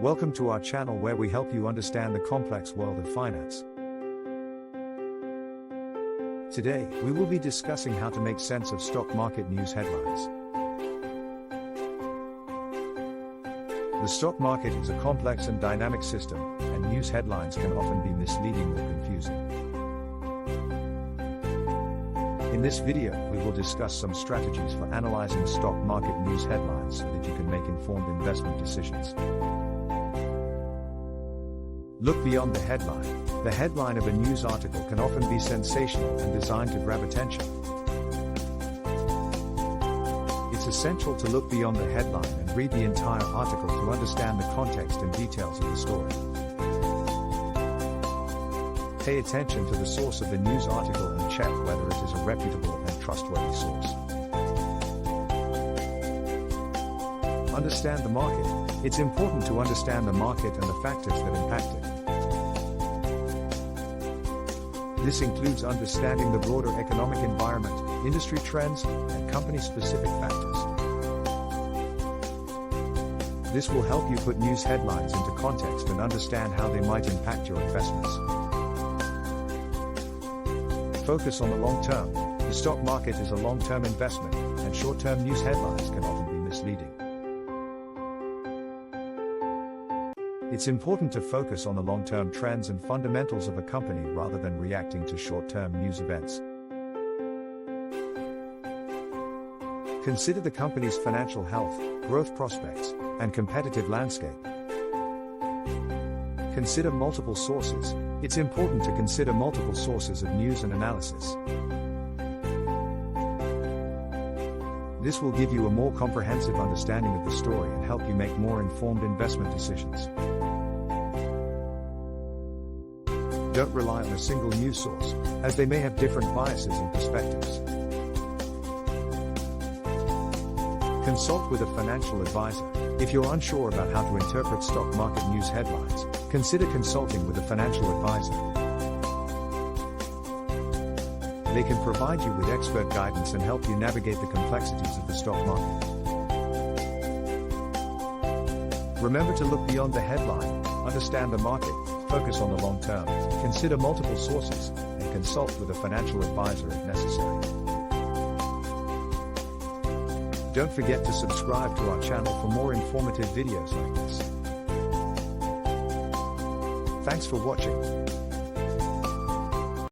Welcome to our channel where we help you understand the complex world of finance. Today, we will be discussing how to make sense of stock market news headlines. The stock market is a complex and dynamic system, and news headlines can often be misleading or confusing. In this video, we will discuss some strategies for analyzing stock market news headlines so that you can make informed investment decisions. Look beyond the headline. The headline of a news article can often be sensational and designed to grab attention. It's essential to look beyond the headline and read the entire article to understand the context and details of the story. Pay attention to the source of the news article and check whether it is a reputable and trustworthy source. Understand the market. It's important to understand the market and the factors that impact it. This includes understanding the broader economic environment, industry trends, and company-specific factors. This will help you put news headlines into context and understand how they might impact your investments. Focus on the long term. The stock market is a long-term investment, and short-term news headlines can often be misleading. It's important to focus on the long-term trends and fundamentals of a company rather than reacting to short-term news events. Consider the company's financial health, growth prospects, and competitive landscape. Consider multiple sources. It's important to consider multiple sources of news and analysis. This will give you a more comprehensive understanding of the story and help you make more informed investment decisions. Don't rely on a single news source, as they may have different biases and perspectives. Consult with a financial advisor. If you're unsure about how to interpret stock market news headlines, consider consulting with a financial advisor. They can provide you with expert guidance and help you navigate the complexities of the stock market. Remember to look beyond the headline, understand the market, focus on the long term, consider multiple sources, and consult with a financial advisor if necessary. Don't forget to subscribe to our channel for more informative videos like this. Thanks for watching.